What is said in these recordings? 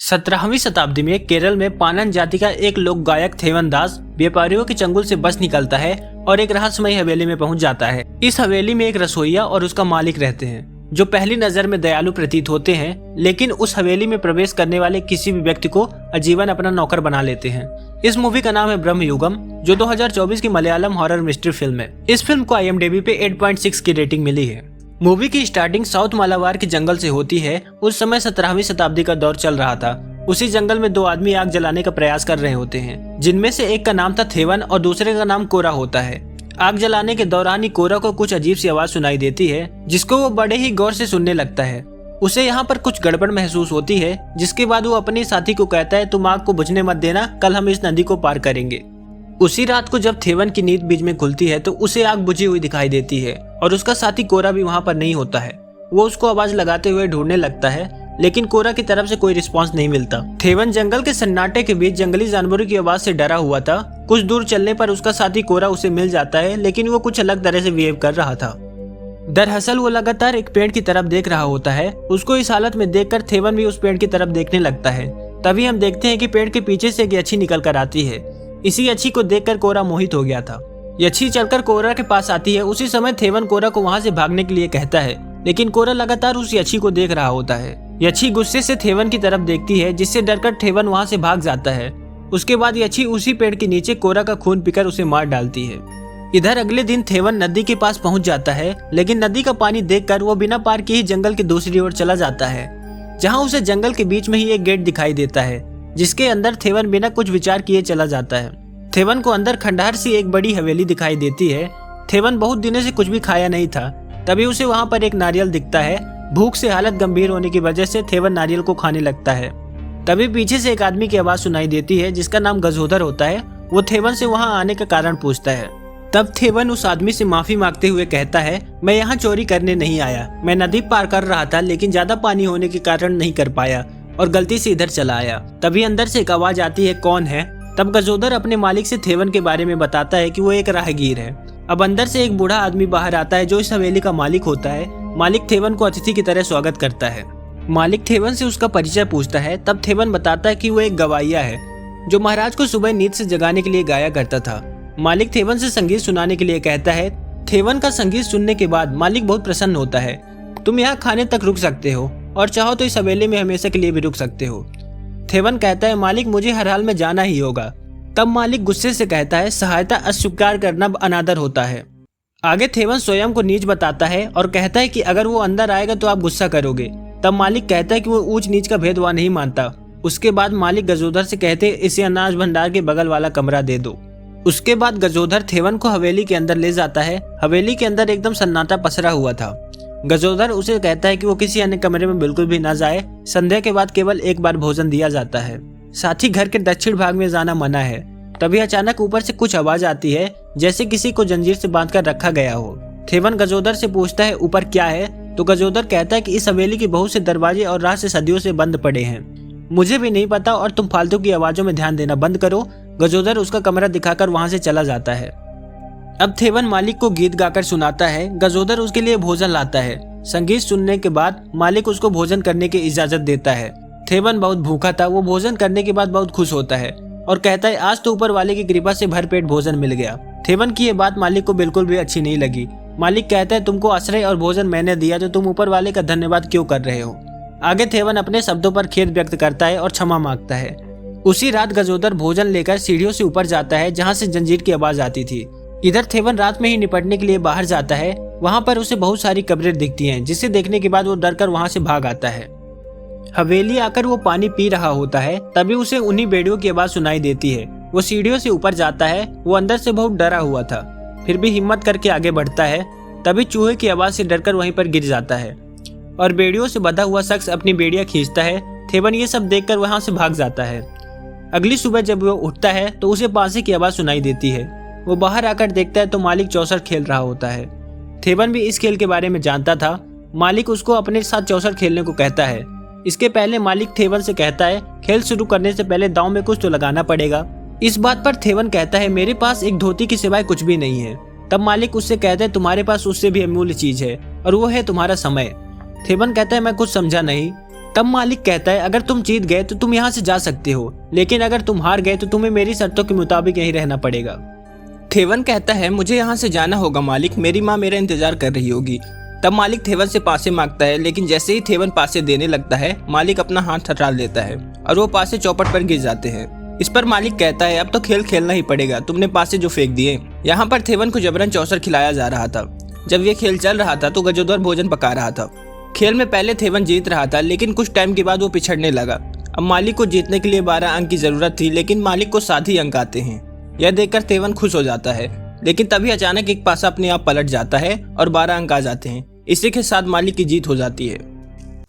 17वीं शताब्दी में केरल में पानन जाति का एक लोक गायक थेवन दास व्यापारियों के चंगुल से बच निकलता है और एक रहस्यमयी हवेली में पहुंच जाता है। इस हवेली में एक रसोइया और उसका मालिक रहते हैं, जो पहली नजर में दयालु प्रतीत होते हैं, लेकिन उस हवेली में प्रवेश करने वाले किसी भी व्यक्ति को आजीवन अपना नौकर बना लेते हैं। इस मूवी का नाम है ब्रह्मयुगम, जो 2024 की मलयालम हॉरर मिस्ट्री फिल्म है। इस फिल्म को IMDb पे 8.6 की रेटिंग मिली है। मूवी की स्टार्टिंग साउथ मालाबार के जंगल से होती है। उस समय 17वीं शताब्दी का दौर चल रहा था। उसी जंगल में दो आदमी आग जलाने का प्रयास कर रहे होते हैं, जिनमें से एक का नाम था थेवन और दूसरे का नाम कोरा होता है। आग जलाने के दौरान ही कोरा को कुछ अजीब सी आवाज सुनाई देती है, जिसको वो बड़े ही गौर से सुनने लगता है। उसे यहाँ पर कुछ गड़बड़ महसूस होती है, जिसके बाद वो अपने साथी को कहता है, तुम आग को बुझने मत देना, कल हम इस नदी को पार करेंगे। उसी रात को जब थेवन की नींद बीच में खुलती है तो उसे आग बुझी हुई दिखाई देती है और उसका साथी कोरा भी वहाँ पर नहीं होता है। वो उसको आवाज लगाते हुए ढूंढने लगता है, लेकिन कोरा की तरफ से कोई रिस्पांस नहीं मिलता। थेवन जंगल के सन्नाटे के बीच जंगली जानवरों की आवाज से डरा हुआ था। कुछ दूर चलने पर उसका साथी कोरा उसे मिल जाता है, लेकिन वो कुछ अलग तरह से बिहेव कर रहा था। दरअसल वो लगातार एक पेड़ की तरफ देख रहा होता है। उसको इस हालत में देखकर थेवन भी उस पेड़ की तरफ देखने लगता है। तभी हम देखते हैं कि पेड़ के पीछे से एक यक्षी निकल कर आती है। इसी यक्षी को देखकर कोरा मोहित हो गया था। यक्षी चलकर कोरा के पास आती है। उसी समय थेवन कोरा को वहां से भागने के लिए कहता है, लेकिन कोरा लगातार उस यक्षी को देख रहा होता है। यक्षी गुस्से से थेवन की तरफ देखती है, जिससे डरकर थेवन वहां से भाग जाता है। उसके बाद यक्षी उसी पेड़ के नीचे कोरा का खून पीकर उसे मार डालती है। इधर अगले दिन थेवन नदी के पास पहुंच जाता है, लेकिन नदी का पानी देखकर वो बिना पार किए ही जंगल की दूसरी ओर चला जाता है, जहां उसे जंगल के बीच में ही एक गेट दिखाई देता है, जिसके अंदर थेवन बिना कुछ विचार किए चला जाता है। थेवन को अंदर खंडहर सी एक बड़ी हवेली दिखाई देती है। थेवन बहुत दिनों से कुछ भी खाया नहीं था। तभी उसे वहां पर एक नारियल दिखता है। भूख से हालत गंभीर होने की वजह से थेवन नारियल को खाने लगता है। तभी पीछे से एक आदमी की आवाज सुनाई देती है, जिसका नाम गजोधर होता है। वो थेवन से वहां आने का कारण पूछता है। तब थेवन उस आदमी से माफी मांगते हुए कहता है, मैं यहाँ चोरी करने नहीं आया, मैं नदी पार कर रहा था, लेकिन ज्यादा पानी होने के कारण नहीं कर पाया और गलती से इधर चला आया। तभी अंदर से एक आवाज आती है, कौन है? तब गजोधर अपने मालिक से थेवन के बारे में बताता है कि वो एक राहगीर है। अब अंदर से एक बूढ़ा आदमी बाहर आता है, जो इस हवेली का मालिक होता है। मालिक थेवन को अतिथि की तरह स्वागत करता है। मालिक थेवन से उसका परिचय पूछता है। तब थेवन बताता है कि वो एक गवाइया है, जो महाराज को सुबह नींद से जगाने के लिए गाया करता था। मालिक थेवन से संगीत सुनाने के लिए कहता है। थेवन का संगीत सुनने के बाद मालिक बहुत प्रसन्न होता है। तुम यहाँ खाने तक रुक सकते हो और चाहो तो इस हवेली में हमेशा के लिए भी रुक सकते हो। थेवन कहता है, मालिक मुझे हर हाल में जाना ही होगा। तब मालिक गुस्से से कहता है, सहायता अस्वीकार करना अनादर होता है। आगे थेवन स्वयं को नीच बताता है और कहता है कि अगर वो अंदर आएगा तो आप गुस्सा करोगे। तब मालिक कहता है कि वो ऊंच नीच का भेदभाव नहीं मानता। उसके बाद मालिक गजोधर से कहते, इसे अनाज भंडार के बगल वाला कमरा दे दो। उसके बाद गजोधर थेवन को हवेली के अंदर ले जाता है। हवेली के अंदर एकदम सन्नाटा पसरा हुआ था। गजोधर उसे कहता है कि वो किसी अन्य कमरे में बिल्कुल भी ना जाए। संध्या के बाद केवल एक बार भोजन दिया जाता है, साथ ही घर के दक्षिण भाग में जाना मना है। तभी अचानक ऊपर से कुछ आवाज आती है, जैसे किसी को जंजीर से बांधकर रखा गया हो। थेवन गजोधर से पूछता है, ऊपर क्या है? तो गजोधर कहता है कि इस हवेली के बहुत से दरवाजे और राह से सदियों से बंद पड़े हैं, मुझे भी नहीं पता और तुम फालतू की आवाजों में ध्यान देना बंद करो। गजोधर उसका कमरा दिखाकर वहां से चला जाता है। अब थेवन मालिक को गीत गाकर सुनाता है। गजोधर उसके लिए भोजन लाता है। संगीत सुनने के बाद मालिक उसको भोजन करने की इजाजत देता है। थेवन बहुत भूखा था। वो भोजन करने के बाद बहुत खुश होता है और कहता है, आज तो ऊपर वाले की कृपा से भरपेट भोजन मिल गया। थेवन की ये बात मालिक को बिल्कुल भी अच्छी नहीं लगी। मालिक कहता है, तुमको आश्रय और भोजन मैंने दिया तो तुम ऊपर वाले का धन्यवाद क्यों कर रहे हो? आगे थेवन अपने शब्दों पर खेद व्यक्त करता है और क्षमा मांगता है। उसी रात गजोधर भोजन लेकर सीढ़ियों से ऊपर जाता है, जहाँ से जंजीर की आवाज आती थी। इधर थेवन रात में ही निपटने के लिए बाहर जाता है। वहाँ पर उसे बहुत सारी कब्रें दिखती हैं, जिसे देखने के बाद वो डरकर वहाँ से भाग आता है। हवेली आकर वो पानी पी रहा होता है। तभी उसे उन्हीं बेड़ियों की आवाज सुनाई देती है। वो सीढ़ियों से ऊपर जाता है। वो अंदर से बहुत डरा हुआ था, फिर भी हिम्मत करके आगे बढ़ता है। तभी चूहे की आवाज से डरकर वहीं पर गिर जाता है और बेड़ियों से बंधा हुआ शख्स अपनी बेड़ियां खींचता है। थेवन ये सब देखकर वहां से भाग जाता है। अगली सुबह जब वो उठता है तो उसे पांसे की आवाज सुनाई देती है। वो बाहर आकर देखता है तो मालिक चौसर खेल रहा होता है। थेवन भी इस खेल के बारे में जानता था। मालिक उसको अपने साथ चौसर खेलने को कहता है। इसके पहले मालिक थेवन से कहता है, खेल शुरू करने से पहले दांव में कुछ तो लगाना पड़ेगा। इस बात पर थेवन कहता है, मेरे पास एक धोती के सिवाय कुछ भी नहीं है। तब मालिक उससे कहता है, तुम्हारे पास उससे भी अमूल्य चीज है और वो है तुम्हारा समय। थेवन कहता है, मैं कुछ समझा नहीं। तब मालिक कहता है अगर तुम जीत गए तो तुम यहाँ से जा सकते हो, लेकिन अगर तुम हार गए तो तुम्हें मेरी शर्तों के मुताबिक यहीं रहना पड़ेगा। थेवन कहता है मुझे यहाँ से जाना होगा मालिक, मेरी माँ मेरा इंतजार कर रही होगी। तब मालिक थेवन से पासे मांगता है, लेकिन जैसे ही थेवन पासे देने लगता है मालिक अपना हाथ हटा लेता है और वो पासे चौपट पर गिर जाते हैं। इस पर मालिक कहता है अब तो खेल खेलना ही पड़ेगा, तुमने पासे जो फेंक दिए। यहाँ पर थेवन को जबरन चौसर खिलाया जा रहा था। जब ये खेल चल रहा था तो गजोदर भोजन पका रहा था। खेल में पहले थेवन जीत रहा था, लेकिन कुछ टाइम के बाद वो पिछड़ने लगा। अब मालिक को जीतने के लिए 12 अंक की जरूरत थी, लेकिन मालिक को 7 ही अंक आते हैं। यह देखकर थेवन खुश हो जाता है, लेकिन तभी अचानक एक पासा अपने आप पलट जाता है और 12 अंक आ जाते हैं। इसी के साथ मालिक की जीत हो जाती है।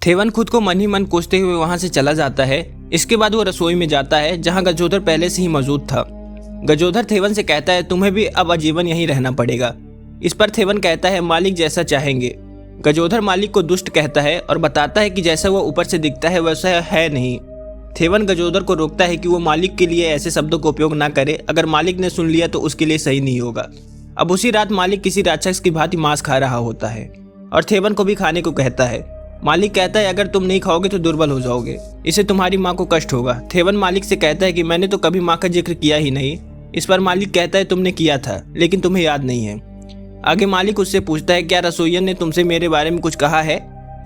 थेवन खुद को मन ही मन कोसते हुए वहां से चला जाता है। इसके बाद वो रसोई में जाता है जहां गजोदर पहले से ही मौजूद था। गजोदर थेवन से कहता है तुम्हें भी अब आजीवन यहीं रहना पड़ेगा। इस पर थेवन कहता है मालिक जैसा चाहेंगे। गजोदर मालिक को दुष्ट कहता है और बताता है कि जैसा वो ऊपर से दिखता है वैसा है नहीं। थेवन गजोदर को रोकता है कि वो मालिक के लिए ऐसे शब्दों का उपयोग ना करे, अगर मालिक ने सुन लिया तो उसके लिए सही नहीं होगा। अब उसी रात मालिक किसी राक्षस की भांति मांस खा रहा होता है और थेवन को भी खाने को कहता है। मालिक कहता है अगर तुम नहीं खाओगे तो दुर्बल हो जाओगे, इससे तुम्हारी माँ को कष्ट होगा। थेवन मालिक से कहता है कि मैंने तो कभी माँ का जिक्र किया ही नहीं। इस पर मालिक कहता है तुमने किया था, लेकिन तुम्हें याद नहीं है। आगे मालिक उससे पूछता है क्या रसोइयन ने तुमसे मेरे बारे में कुछ कहा है।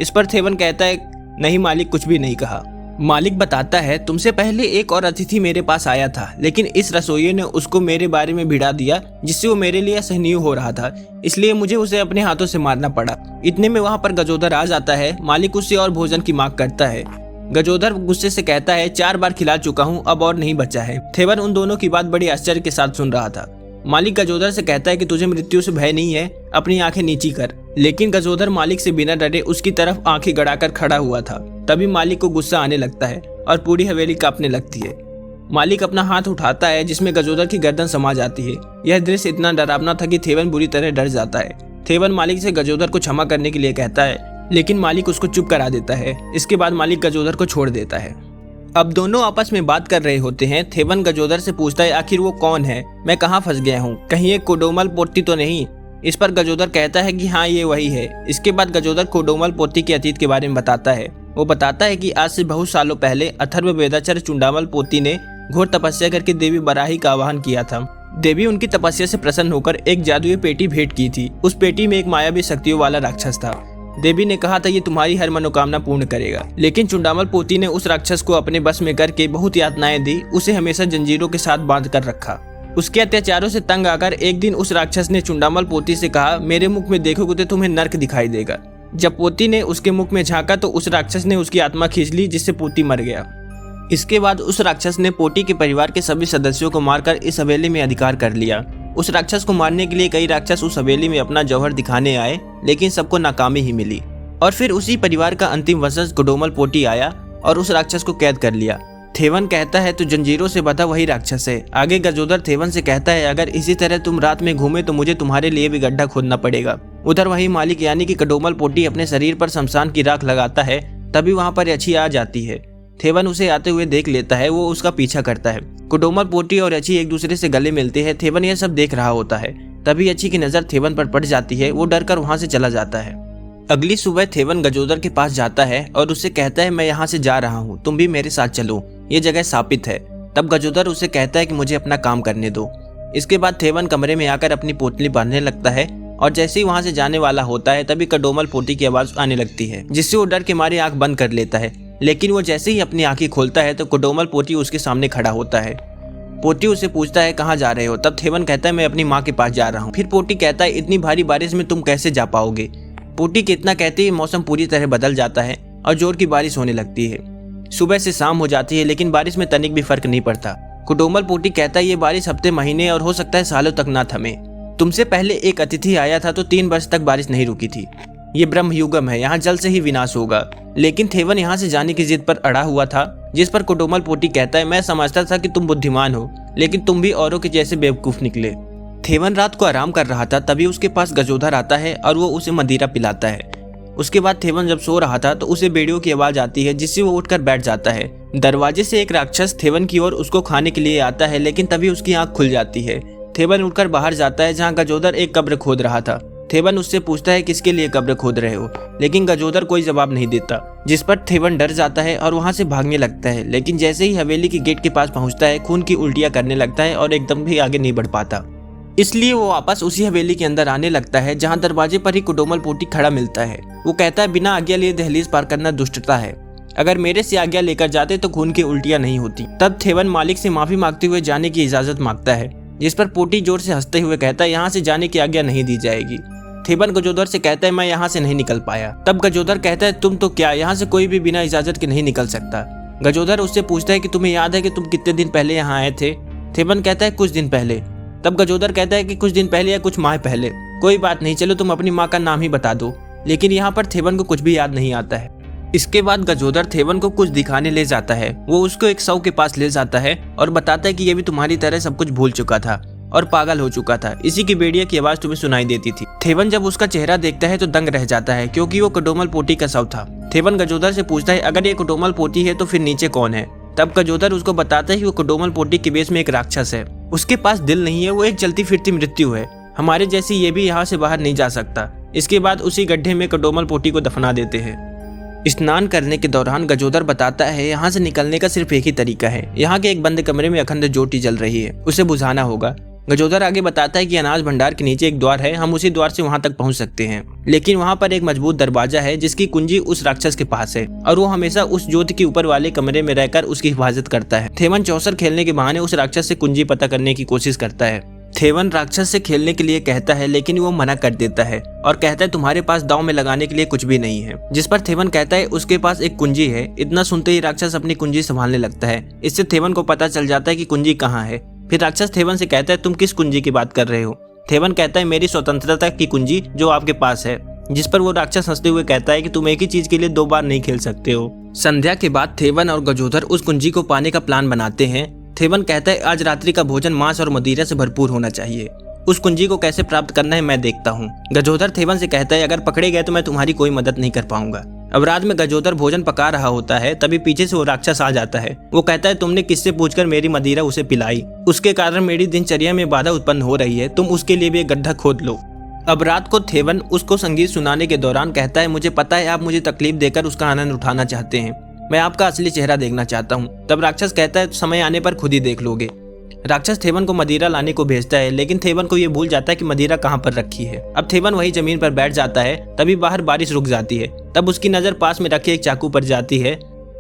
इस पर थेवन कहता है नहीं मालिक, कुछ भी नहीं कहा। मालिक बताता है तुमसे पहले एक और अतिथि मेरे पास आया था, लेकिन इस रसोइये ने उसको मेरे बारे में भिड़ा दिया, जिससे वो मेरे लिए असहनीय हो रहा था, इसलिए मुझे उसे अपने हाथों से मारना पड़ा। इतने में वहाँ पर गजोदर आ जाता है। मालिक उससे और भोजन की मांग करता है। गजोदर गुस्से से कहता है 4 बार खिला चुका हूँ, अब और नहीं बचा है। थेवन उन दोनों की बात बड़ी आश्चर्य के साथ सुन रहा था। मालिक गजोदर से कहता है कि तुझे मृत्यु से भय नहीं है, अपनी आंखें नीची कर। लेकिन गजोदर मालिक से बिना डरे उसकी तरफ आंखें गड़ाकर खड़ा हुआ था। तभी मालिक को गुस्सा आने लगता है और पूरी हवेली कांपने लगती है। मालिक अपना हाथ उठाता है जिसमें गजोदर की गर्दन समा जाती है। यह दृश्य इतना डरावना था कि थेवन बुरी तरह डर जाता है। थेवन मालिक से गजोदर को क्षमा करने के लिए कहता है, लेकिन मालिक उसको चुप करा देता है। इसके बाद मालिक गजोदर को छोड़ देता है। अब दोनों आपस में बात कर रहे होते हैं। थेवन गजोदर से पूछता है आखिर वो कौन है, मैं कहाँ फंस गया हूँ, कहीं ये कोडोमल पोती तो नहीं। इस पर गजोदर कहता है कि हाँ ये वही है। इसके बाद गजोदर कोडोमल पोती के अतीत के बारे में बताता है। वो बताता है कि आज से बहुत सालों पहले अथर्ववेदाचार्य चुंडामल पोती ने घोर तपस्या करके देवी बराही का आह्वान किया था। देवी उनकी तपस्या से प्रसन्न होकर एक जादुई पेटी भेंट की थी। उस पेटी में एक मायावी शक्तियों वाला राक्षस था। देवी ने कहा था ये तुम्हारी हर मनोकामना पूर्ण करेगा, लेकिन चुंडामल पोती ने उस राक्षस को अपने बस में करके बहुत यातनाएं दी। उसे हमेशा जंजीरों के साथ बांध कर रखा। उसके अत्याचारों से तंग आकर एक दिन उस राक्षस ने चुंडामल पोती से कहा मेरे मुख में देखोगे तो तुम्हें नर्क दिखाई देगा। जब पोती ने उसके मुख में झांका तो उस राक्षस ने उसकी आत्मा खींच ली, जिससे पोती मर गया। इसके बाद उस राक्षस ने पोती के परिवार के सभी सदस्यों को मारकर इस हवेली में अधिकार कर लिया। उस राक्षस को मारने के लिए कई राक्षस उस हवेली में अपना जौहर दिखाने आए, लेकिन सबको नाकामी ही मिली। और फिर उसी परिवार का अंतिम वंशज कोडोमल पोती आया और उस राक्षस को कैद कर लिया। थेवन कहता है तो जंजीरों से बंधा वही राक्षस है। आगे गजोदर थेवन से कहता है अगर इसी तरह तुम रात में घूमे तो मुझे तुम्हारे लिए भी गड्ढा खोदना पड़ेगा। उधर वही मालिक यानी कि कोडोमल पोती अपने शरीर पर शमशान की राख लगाता है। तभी वहाँ पर यची आ जाती है। थेवन उसे आते हुए देख लेता है। वो उसका पीछा करता है। कोडोमल पोती और यची एक दूसरे से गले मिलते हैं। थेवन यह सब देख रहा होता है। तभी यची की नजर थेवन पर पड़ जाती है। वो डर कर वहाँ से चला जाता है। अगली सुबह थेवन गजोदर के पास जाता है और उससे कहता है मैं यहाँ से जा रहा हूँ, तुम भी मेरे साथ चलो, ये जगह शापित है। तब गजोदर उसे कहता है कि मुझे अपना काम करने दो। इसके बाद थेवन कमरे में आकर अपनी पोटली बांधने लगता है और जैसे ही वहाँ से जाने वाला होता है तभी कोडोमल पोती की आवाज आने लगती है, जिससे वो डर के मारे आंख बंद कर लेता है। लेकिन वो जैसे ही अपनी आंखें खोलता है तो कोडोमल पोती उसके सामने खड़ा होता है। पोती उससे पूछता है कहाँ जा रहे हो। तब थेवन कहता है मैं अपनी माँ के पास जा रहा हूँ। फिर पोती कहता है इतनी भारी बारिश में तुम कैसे जा पाओगे। पोती के इतना कहते ही मौसम पूरी तरह बदल जाता है और जोर की बारिश होने लगती है। सुबह से शाम हो जाती है, लेकिन बारिश में तनिक भी फर्क नहीं पड़ता। कोडोमल पोती कहता है ये बारिश हफ्ते महीने और हो सकता है सालों तक ना थमे। तुमसे पहले एक अतिथि आया था तो 3 वर्ष तक बारिश नहीं रुकी थी। ये ब्रह्म युगम है, यहाँ जल्द से ही विनाश होगा। लेकिन थेवन यहाँ से जाने की जिद पर अड़ा हुआ था, जिस पर कोडोमल पोती कहता है मैं समझता था कि तुम बुद्धिमान हो, लेकिन तुम भी औरों के जैसे बेवकूफ निकले। थेवन रात को आराम कर रहा था, तभी उसके पास गजोदर आता है और वो उसे मदिरा पिलाता है। उसके बाद थेवन जब सो रहा था तो उसे बेड़ियों की आवाज आती है, जिससे वो उठकर बैठ जाता है। दरवाजे से एक राक्षस थेवन की ओर उसको खाने के लिए आता है, लेकिन तभी उसकी आंख खुल जाती है। थेवन उठकर बाहर जाता है जहाँ गजोदर एक कब्र खोद रहा था। थेवन उससे पूछता है किसके लिए कब्र खोद रहे हो, लेकिन गजोदर कोई जवाब नहीं देता, जिस पर थेवन डर जाता है और वहां से भागने लगता है। लेकिन जैसे ही हवेली के गेट के पास पहुंचता है खून की उल्टियां करने लगता है और एकदम भी आगे नहीं बढ़ पाता। इसलिए वो वापस उसी हवेली के अंदर आने लगता है जहाँ दरवाजे पर ही कोडोमल पोटी खड़ा मिलता है। वो कहता है बिना आज्ञा लिए दहलीज पार करना दुष्टता है, अगर मेरे से आज्ञा लेकर जाते तो खून की उल्टियां नहीं होती। तब थेवन मालिक से माफी मांगते हुए जाने की इजाजत मांगता है, जिस पर पोटी जोर से हंसते हुए कहता है यहाँ से जाने की आज्ञा नहीं दी जाएगी। थेवन गजोदर से कहता है मैं यहाँ से नहीं निकल पाया। तब गजोदर कहता है तुम तो क्या, यहाँ से कोई भी बिना इजाजत के नहीं निकल सकता। गजोदर उससे पूछता है कि तुम्हें याद है कि तुम कितने दिन पहले यहाँ आए थे। थेवन कहता है कुछ दिन पहले। तब गजोदर कहता है कि कुछ दिन पहले या कुछ माह पहले, कोई बात नहीं, चलो तुम अपनी माँ का नाम ही बता दो। लेकिन यहाँ पर थेवन को कुछ भी याद नहीं आता है। इसके बाद गजोदर थेवन को कुछ दिखाने ले जाता है। वो उसको एक शव के पास ले जाता है और बताता है कि ये भी तुम्हारी तरह सब कुछ भूल चुका था और पागल हो चुका था, इसी की भेड़िया की आवाज तुम्हें सुनाई देती थी। थेवन जब उसका चेहरा देखता है तो दंग रह जाता है, क्योंकि वो कोडोमल पोटी का शव था। थेवन गजोदर से पूछता है अगर ये कोडोमल पोटी है तो फिर नीचे कौन है। तब गजोदर उसको बताता है कि वो कोडोमल पोटी के बेस में एक राक्षस है, उसके पास दिल नहीं है, वो एक चलती फिरती मृत्यु है, हमारे जैसी ये भी यहाँ से बाहर नहीं जा सकता। इसके बाद उसी गड्ढे में कोडोमल पोटी को दफना देते हैं। स्नान करने के दौरान गजोदर बताता है यहाँ से निकलने का सिर्फ एक ही तरीका है, यहाँ के एक बंद कमरे में अखंड ज्योति जल रही है, उसे बुझाना होगा। गजोदर आगे बताता है कि अनाज भंडार के नीचे एक द्वार है, हम उसी द्वार से वहां तक पहुंच सकते हैं, लेकिन वहां पर एक मजबूत दरवाजा है जिसकी कुंजी उस राक्षस के पास है और वो हमेशा उस ज्योति के ऊपर वाले कमरे में रहकर उसकी हिफाजत करता है। थेवन चौसर खेलने के बहाने उस राक्षस से कुंजी पता करने की कोशिश करता है। थेवन राक्षस से खेलने के लिए कहता है, लेकिन वो मना कर देता है और कहता है तुम्हारे पास दांव में लगाने के लिए कुछ भी नहीं है, जिस पर थेवन कहता है उसके पास एक कुंजी है। इतना सुनते ही राक्षस अपनी कुंजी संभालने लगता है। इससे थेवन को पता चल जाता है कि कुंजी कहाँ है। फिर राक्षस थेवन से कहता है तुम किस कुंजी की बात कर रहे हो। थेवन कहता है मेरी स्वतंत्रता की कुंजी जो आपके पास है, जिस पर वो राक्षस हंसते हुए कहता है कि तुम एक ही चीज के लिए 2 बार नहीं खेल सकते हो। संध्या के बाद थेवन और गजोदर उस कुंजी को पाने का प्लान बनाते हैं। थेवन कहता है आज रात्रि का भोजन मांस और मदिरा से भरपूर होना चाहिए, उस कुंजी को कैसे प्राप्त करना है मैं देखता हूँ। गजोदर थेवन से कहता है अगर पकड़े गए तो मैं तुम्हारी कोई मदद नहीं कर पाऊंगा। अब रात में गजोदर भोजन पका रहा होता है, तभी पीछे से वो राक्षस आ जाता है। वो कहता है तुमने किससे पूछकर मेरी मदिरा उसे पिलाई, उसके कारण मेरी दिनचर्या में बाधा उत्पन्न हो रही है, तुम उसके लिए भी एक गड्ढा खोद लो। अब रात को थेवन उसको संगीत सुनाने के दौरान कहता है मुझे पता है आप मुझे तकलीफ देकर उसका आनंद उठाना चाहते हैं, मैं आपका असली चेहरा देखना चाहता हूँ। तब राक्षस कहता है समय आने पर खुद ही देख लोगे। राक्षस थेवन को मदिरा लाने को भेजता है, लेकिन थेवन को ये भूल जाता है कि मदिरा कहाँ पर रखी है। अब थेवन वही जमीन पर बैठ जाता है, तभी बाहर बारिश रुक जाती है। तब उसकी नजर पास में रखे एक चाकू पर जाती है।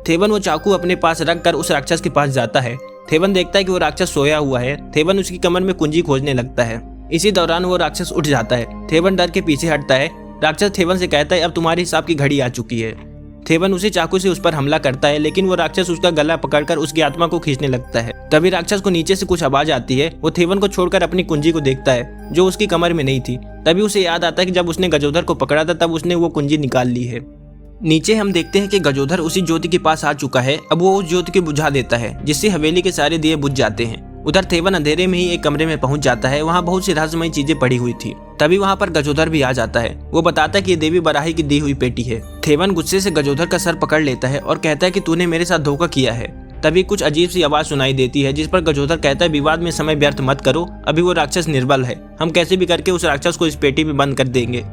थेवन वो चाकू अपने पास रख कर उस राक्षस के पास जाता है। थेवन देखता है कि वो राक्षस सोया हुआ है। थेवन उसकी कमर में कुंजी खोजने लगता है। इसी दौरान वो राक्षस उठ जाता है। थेवन डर के पीछे हटता है। राक्षस थेवन से कहता है अब तुम्हारे हिसाब की घड़ी आ चुकी है। थेवन उसी चाकू से उस पर हमला करता है, लेकिन वो राक्षस उसका गला पकड़कर उसकी आत्मा को खींचने लगता है। तभी राक्षस को नीचे से कुछ आवाज आती है। वो थेवन को छोड़कर अपनी कुंजी को देखता है जो उसकी कमर में नहीं थी। तभी उसे याद आता है कि जब उसने गजोदर को पकड़ा था तब उसने वो कुंजी निकाल ली है। नीचे हम देखते हैं कि गजोदर उसी ज्योति के पास आ चुका है। अब वो उस ज्योति को बुझा देता है, जिससे हवेली के सारे दिए बुझ जाते हैं। उधर थेवन अंधेरे में ही एक कमरे में पहुंच जाता है। वहाँ बहुत सी रहस्यमयी चीजें पड़ी हुई थी। तभी वहाँ पर गजोदर भी आ जाता है। वो बताता है कि ये देवी बराही की दी हुई पेटी है। थेवन गुस्से से गजोदर का सर पकड़ लेता है और कहता है कि तूने मेरे साथ धोखा किया है। तभी कुछ अजीब सी आवाज सुनाई देती है, जिस पर गजोदर कहता है विवाद में समय व्यर्थ मत करो, अभी वो राक्षस निर्बल है, हम कैसे भी करके उस राक्षस को इस पेटी में बंद कर देंगे।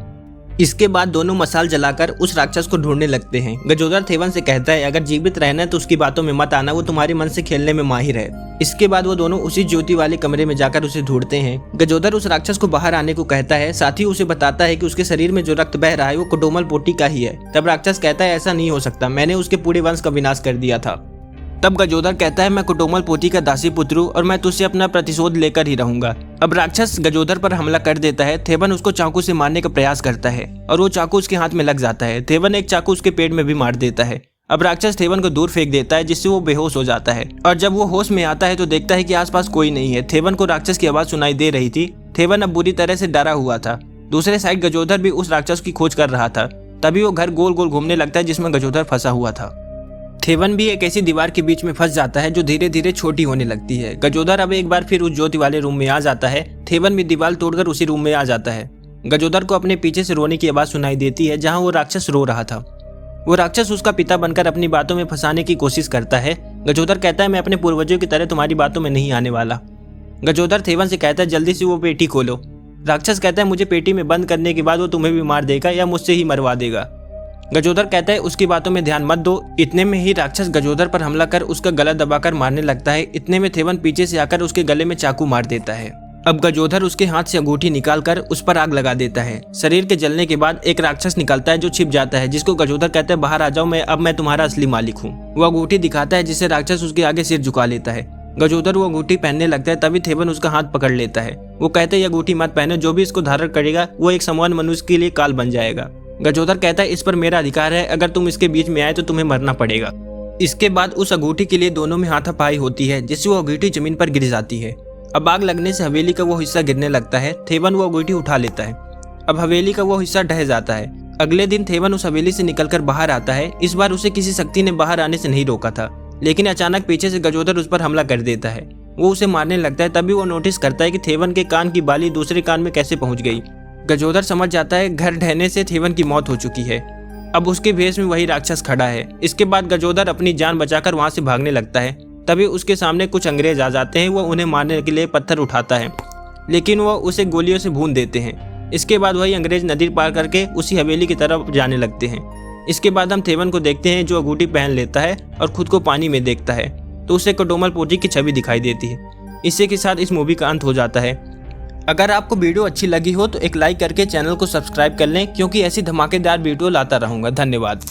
इसके बाद दोनों मसाल जलाकर उस राक्षस को ढूंढने लगते हैं। गजोदर थेवन से कहता है अगर जीवित रहना है तो उसकी बातों में मत आना, वो तुम्हारे मन से खेलने में माहिर है। इसके बाद वो दोनों उसी ज्योति वाले कमरे में जाकर उसे ढूंढते हैं। गजोदर उस राक्षस को बाहर आने को कहता है, साथ ही उसे बताता है कि उसके शरीर में जो रक्त बह रहा है वो कोडोमल पोटी का ही है। तब राक्षस कहता है ऐसा नहीं हो सकता, मैंने उसके पूरे वंश का विनाश कर दिया था। तब गजोदर कहता है मैं कोडोमल पोटी का दासी पुत्र हूँ और मैं तुझसे अपना प्रतिशोध लेकर ही रहूंगा। अब राक्षस गजोदर पर हमला कर देता है। थेवन उसको चाकू से मारने का प्रयास करता है और वो चाकू उसके हाथ में लग जाता है। थेवन एक चाकू उसके पेट में भी मार देता है। अब राक्षस थेवन को दूर फेंक देता है, जिससे वो बेहोश हो जाता है और जब वो होश में आता है तो देखता है कि आसपास कोई नहीं है। थेवन को राक्षस की आवाज सुनाई दे रही थी। थेवन अब बुरी तरह से डरा हुआ था। दूसरे साइड गजोदर भी उस राक्षस की खोज कर रहा था। तभी वो घर गोल गोल घूमने लगता है जिसमें गजोदर फंसा हुआ था। थेवन भी एक ऐसी दीवार के बीच में फंस जाता है जो धीरे धीरे छोटी होने लगती है। गजोदर अब एक बार फिर उस ज्योति वाले रूम में आ जाता है। थेवन भी दीवार तोड़कर उसी रूम में आ जाता है। गजोदर को अपने पीछे से रोने की आवाज सुनाई देती है, जहां वो राक्षस रो रहा था। वो राक्षस उसका पिता बनकर अपनी बातों में फंसाने की कोशिश करता है। गजोदर कहता है मैं अपने पूर्वजों की तरह तुम्हारी बातों में नहीं आने वाला। गजोदर थेवन से कहता है जल्दी से वो पेटी खोलो। राक्षस कहता है मुझे पेटी में बंद करने के बाद वो तुम्हें भी मार देगा या मुझसे ही मरवा देगा। गजोधर कहता है उसकी बातों में ध्यान मत दो। इतने में ही राक्षस गजोधर पर हमला कर उसका गला दबाकर मारने लगता है। इतने में थेवन पीछे से आकर उसके गले में चाकू मार देता है। अब गजोधर उसके हाथ से अंगूठी निकालकर उस पर आग लगा देता है। शरीर के जलने के बाद एक राक्षस निकलता है जो छिप जाता है, जिसको गजोधर कहता है बाहर आ जाओ, मैं तुम्हारा असली मालिक हूँ। वो अंगूठी दिखाता है जिससे राक्षस उसके आगे सिर झुका लेता है। गजोधर वो अंगूठी पहनने लगता है, तभी थेवन उसका हाथ पकड़ लेता है। वो कहते हैं ये अंगूठी मत पहनो, जो भी इसको धारण करेगा वो एक समान मनुष्य के लिए काल बन जाएगा। गजोधर कहता है इस पर मेरा अधिकार है, अगर तुम इसके बीच में आए तो तुम्हें मरना पड़ेगा। इसके बाद उस अंगूठी के लिए दोनों में हाथापाई होती है, जिससे वो अंगूठी जमीन पर गिर जाती है। अब आग लगने से हवेली का वो हिस्सा गिरने लगता है। थेवन वो अंगूठी उठा लेता है। अब हवेली का वो हिस्सा ढह जाता है। अगले दिन थेवन उस हवेली से निकलकर बाहर आता है। इस बार उसे किसी शक्ति ने बाहर आने से नहीं रोका था, लेकिन अचानक पीछे से गजोधर उस पर हमला कर देता है। वो उसे मारने लगता है। तभी वो नोटिस करता है कि थेवन के कान की बाली दूसरे कान में कैसे पहुंच गई। गजोधर समझ जाता है घर ढहने से थेवन की मौत हो चुकी है। अब उसके भेष में वही राक्षस खड़ा है। इसके बाद गजोधर अपनी जान बचाकर वहां से भागने लगता है। तभी उसके सामने कुछ अंग्रेज आ जाते हैं। वो उन्हें मारने के लिए पत्थर उठाता है, लेकिन वो उसे गोलियों से भून देते हैं। इसके बाद वही अंग्रेज नदी पार करके उसी हवेली की तरफ जाने लगते हैं। इसके बाद हम थेवन को देखते हैं जो अंगूठी पहन लेता है और खुद को पानी में देखता है, तो उसे कोडोमलपोत्री की छवि दिखाई देती है। इसी के साथ इस मूवी का अंत हो जाता है। अगर आपको वीडियो अच्छी लगी हो तो एक लाइक करके चैनल को सब्सक्राइब कर लें, क्योंकि ऐसी धमाकेदार वीडियो लाता रहूँगा। धन्यवाद।